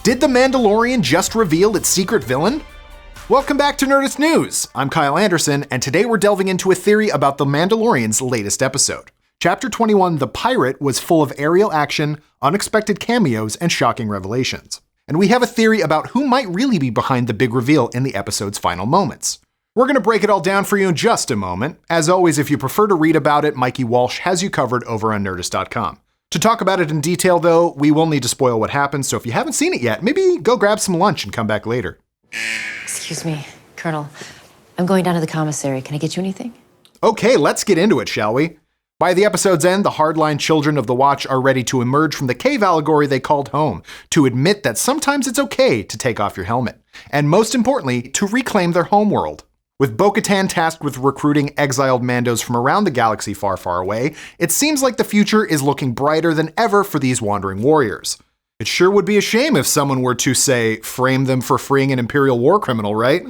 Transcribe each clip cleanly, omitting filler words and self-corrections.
Did The Mandalorian just reveal its secret villain? Welcome back to Nerdist News. I'm Kyle Anderson, and today we're delving into a theory about The Mandalorian's latest episode. Chapter 21, The Pirate, was full of aerial action, unexpected cameos, and shocking revelations. And we have a theory about who might really be behind the big reveal in the episode's final moments. We're going to break it all down for you in just a moment. As always, if you prefer to read about it, Mikey Walsh has you covered over on Nerdist.com. To talk about it in detail, though, we will need to spoil what happens, so if you haven't seen it yet, maybe go grab some lunch and come back later. Excuse me, Colonel. I'm going down to the commissary. Can I get you anything? Okay, let's get into it, shall we? By the episode's end, the hardline children of the Watch are ready to emerge from the cave allegory they called home, to admit that sometimes it's okay to take off your helmet, and most importantly, to reclaim their homeworld. With Bo-Katan tasked with recruiting exiled Mandos from around the galaxy far, far away, it seems like the future is looking brighter than ever for these wandering warriors. It sure would be a shame if someone were to, say, frame them for freeing an Imperial war criminal, right?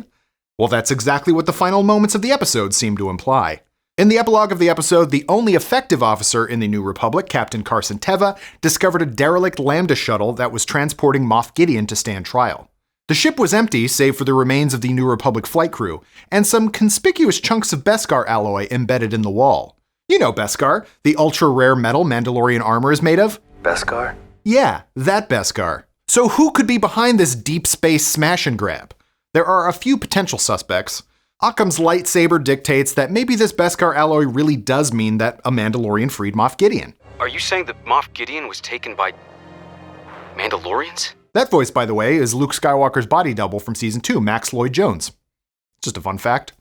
Well, that's exactly what the final moments of the episode seem to imply. In the epilogue of the episode, the only effective officer in the New Republic, Captain Carson Teva, discovered a derelict Lambda shuttle that was transporting Moff Gideon to stand trial. The ship was empty, save for the remains of the New Republic flight crew, and some conspicuous chunks of Beskar alloy embedded in the wall. You know Beskar, the ultra-rare metal Mandalorian armor is made of. Beskar? Yeah, that Beskar. So who could be behind this deep space smash and grab? There are a few potential suspects. Occam's lightsaber dictates that maybe this Beskar alloy really does mean that a Mandalorian freed Moff Gideon. Are you saying that Moff Gideon was taken by Mandalorians? That voice, by the way, is Luke Skywalker's body double from Season 2, Max Lloyd Jones. Just a fun fact.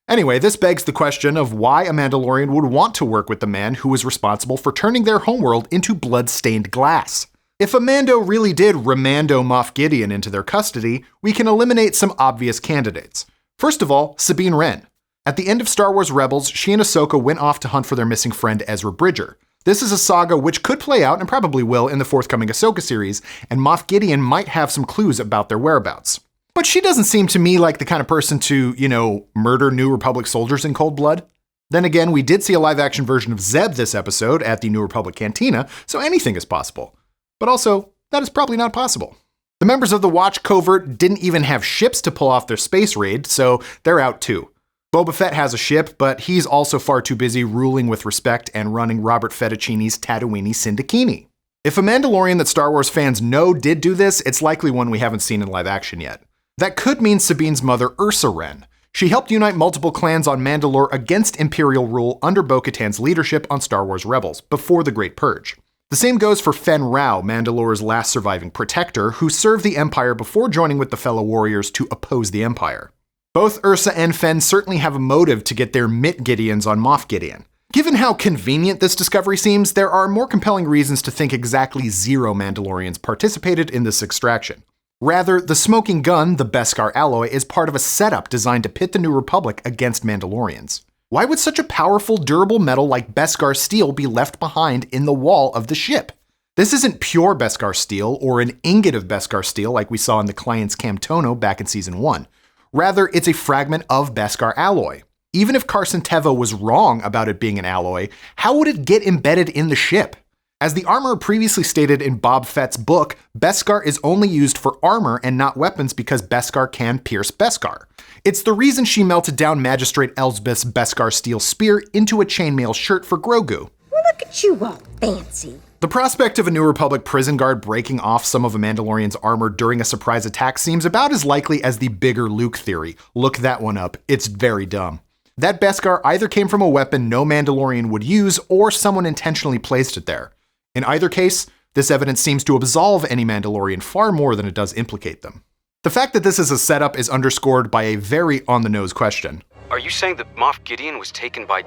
Anyway, this begs the question of why a Mandalorian would want to work with the man who was responsible for turning their homeworld into blood-stained glass. If a Mando really did remando Moff Gideon into their custody, we can eliminate some obvious candidates. First of all, Sabine Wren. At the end of Star Wars Rebels, she and Ahsoka went off to hunt for their missing friend Ezra Bridger. This is a saga which could play out, and probably will, in the forthcoming Ahsoka series, and Moff Gideon might have some clues about their whereabouts. But she doesn't seem to me like the kind of person to, murder New Republic soldiers in cold blood. Then again, we did see a live-action version of Zeb this episode at the New Republic Cantina, so anything is possible. But also, that is probably not possible. The members of the Watch Covert didn't even have ships to pull off their space raid, so they're out too. Boba Fett has a ship, but he's also far too busy ruling with respect and running Robert Fettuccine's Tatooine Sindakini. If a Mandalorian that Star Wars fans know did do this, it's likely one we haven't seen in live action yet. That could mean Sabine's mother, Ursa Wren. She helped unite multiple clans on Mandalore against Imperial rule under Bo-Katan's leadership on Star Wars Rebels, before the Great Purge. The same goes for Fen Rao, Mandalore's last surviving protector, who served the Empire before joining with the fellow warriors to oppose the Empire. Both Ursa and Fen certainly have a motive to get their Mitt Gideons on Moff Gideon. Given how convenient this discovery seems, there are more compelling reasons to think exactly 0 Mandalorians participated in this extraction. Rather, the smoking gun, the Beskar alloy, is part of a setup designed to pit the New Republic against Mandalorians. Why would such a powerful, durable metal like Beskar steel be left behind in the wall of the ship? This isn't pure Beskar steel or an ingot of Beskar steel like we saw in the Client's Camtono back in Season 1. Rather, it's a fragment of Beskar alloy. Even if Carson Teva was wrong about it being an alloy, how would it get embedded in the ship? As the armorer previously stated in Boba Fett's book, Beskar is only used for armor and not weapons because Beskar can pierce Beskar. It's the reason she melted down Magistrate Elsbeth's Beskar steel spear into a chainmail shirt for Grogu. Well, look at you all fancy. The prospect of a New Republic prison guard breaking off some of a Mandalorian's armor during a surprise attack seems about as likely as the bigger Luke theory. Look that one up. It's very dumb. That Beskar either came from a weapon no Mandalorian would use, or someone intentionally placed it there. In either case, this evidence seems to absolve any Mandalorian far more than it does implicate them. The fact that this is a setup is underscored by a very on-the-nose question. Are you saying that Moff Gideon was taken by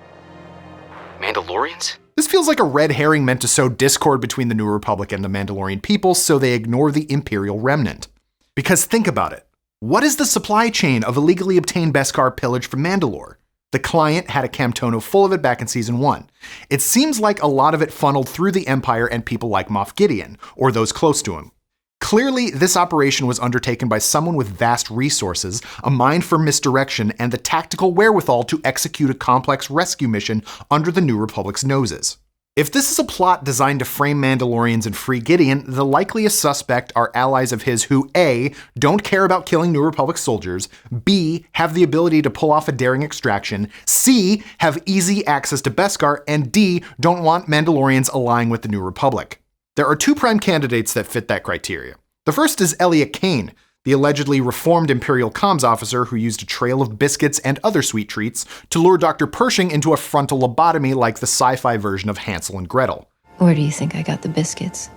Mandalorians? This feels like a red herring meant to sow discord between the New Republic and the Mandalorian people so they ignore the Imperial remnant. Because think about it. What is the supply chain of illegally obtained Beskar pillage from Mandalore? The Client had a Camtono full of it back in Season 1. It seems like a lot of it funneled through the Empire and people like Moff Gideon, or those close to him. Clearly, this operation was undertaken by someone with vast resources, a mind for misdirection, and the tactical wherewithal to execute a complex rescue mission under the New Republic's noses. If this is a plot designed to frame Mandalorians and free Gideon, the likeliest suspect are allies of his who A, don't care about killing New Republic soldiers, B, have the ability to pull off a daring extraction, C, have easy access to Beskar, and D, don't want Mandalorians allying with the New Republic. There are two prime candidates that fit that criteria. The first is Kane, the allegedly reformed Imperial comms officer who used a trail of biscuits and other sweet treats to lure Dr. Pershing into a frontal lobotomy like the sci-fi version of Hansel and Gretel. Where do you think I got the biscuits?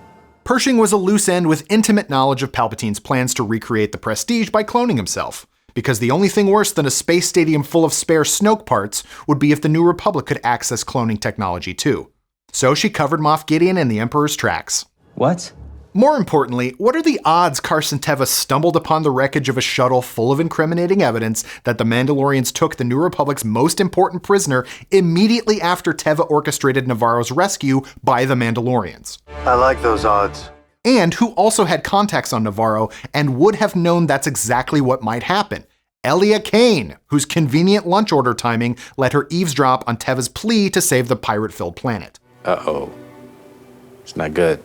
Pershing was a loose end with intimate knowledge of Palpatine's plans to recreate the Prestige by cloning himself, because the only thing worse than a space stadium full of spare Snoke parts would be if the New Republic could access cloning technology too. So she covered Moff Gideon in the Emperor's tracks. What? More importantly, what are the odds Carson Teva stumbled upon the wreckage of a shuttle full of incriminating evidence that the Mandalorians took the New Republic's most important prisoner immediately after Teva orchestrated Navarro's rescue by the Mandalorians? I like those odds. And who also had contacts on Navarro and would have known that's exactly what might happen. Kane, whose convenient lunch order timing let her eavesdrop on Teva's plea to save the pirate-filled planet. Uh-oh. It's not good.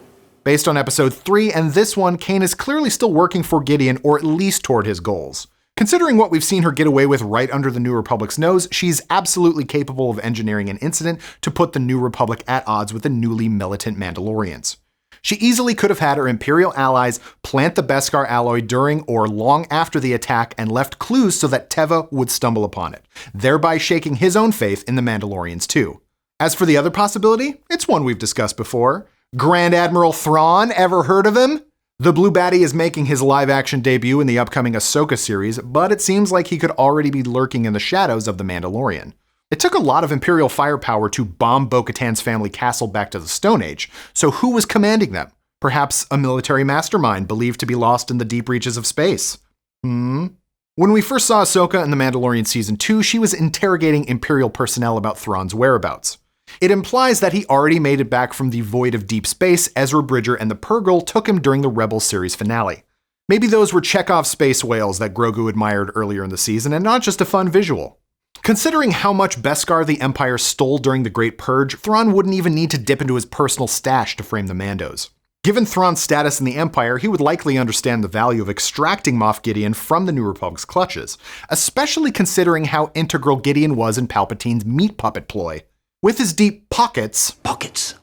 Based on episode 3 and this one, Kane is clearly still working for Gideon, or at least toward his goals. Considering what we've seen her get away with right under the New Republic's nose, she's absolutely capable of engineering an incident to put the New Republic at odds with the newly militant Mandalorians. She easily could have had her Imperial allies plant the Beskar alloy during or long after the attack and left clues so that Teva would stumble upon it, thereby shaking his own faith in the Mandalorians too. As for the other possibility, it's one we've discussed before. Grand Admiral Thrawn, ever heard of him? The Blue Baddie is making his live-action debut in the upcoming Ahsoka series, but it seems like he could already be lurking in the shadows of the Mandalorian. It took a lot of Imperial firepower to bomb Bo-Katan's family castle back to the Stone Age, so who was commanding them? Perhaps a military mastermind believed to be lost in the deep reaches of space? When we first saw Ahsoka in The Mandalorian Season 2, she was interrogating Imperial personnel about Thrawn's whereabouts. It implies that he already made it back from the void of deep space Ezra Bridger and the Purrgil took him during the Rebels series finale. Maybe those were Chekhov's space whales that Grogu admired earlier in the season and not just a fun visual. Considering how much Beskar the Empire stole during the Great Purge, Thrawn wouldn't even need to dip into his personal stash to frame the Mandos. Given Thrawn's status in the Empire, he would likely understand the value of extracting Moff Gideon from the New Republic's clutches, especially considering how integral Gideon was in Palpatine's meat puppet ploy. With his deep pockets,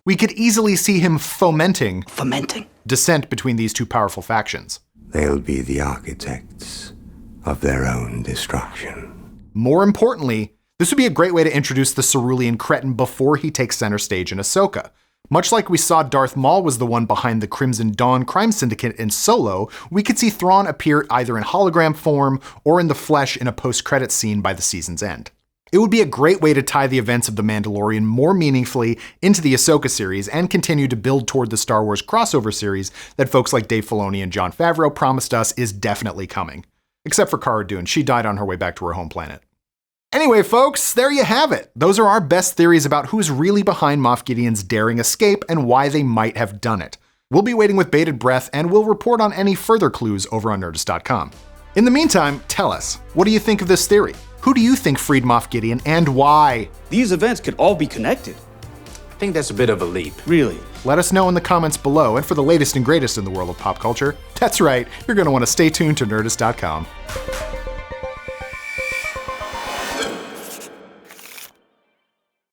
we could easily see him fomenting dissent between these two powerful factions. They'll be the architects of their own destruction. More importantly, this would be a great way to introduce the Cerulean cretin before he takes center stage in Ahsoka. Much like we saw Darth Maul was the one behind the Crimson Dawn crime syndicate in Solo, we could see Thrawn appear either in hologram form or in the flesh in a post-credits scene by the season's end. It would be a great way to tie the events of The Mandalorian more meaningfully into the Ahsoka series and continue to build toward the Star Wars crossover series that folks like Dave Filoni and Jon Favreau promised us is definitely coming. Except for Cara Dune, she died on her way back to her home planet. Anyway, folks, there you have it. Those are our best theories about who's really behind Moff Gideon's daring escape and why they might have done it. We'll be waiting with bated breath, and we'll report on any further clues over on Nerdist.com. In the meantime, tell us, what do you think of this theory? Who do you think freed Moff Gideon, and why? These events could all be connected. I think that's a bit of a leap. Really? Let us know in the comments below, and for the latest and greatest in the world of pop culture, that's right, you're going to want to stay tuned to Nerdist.com.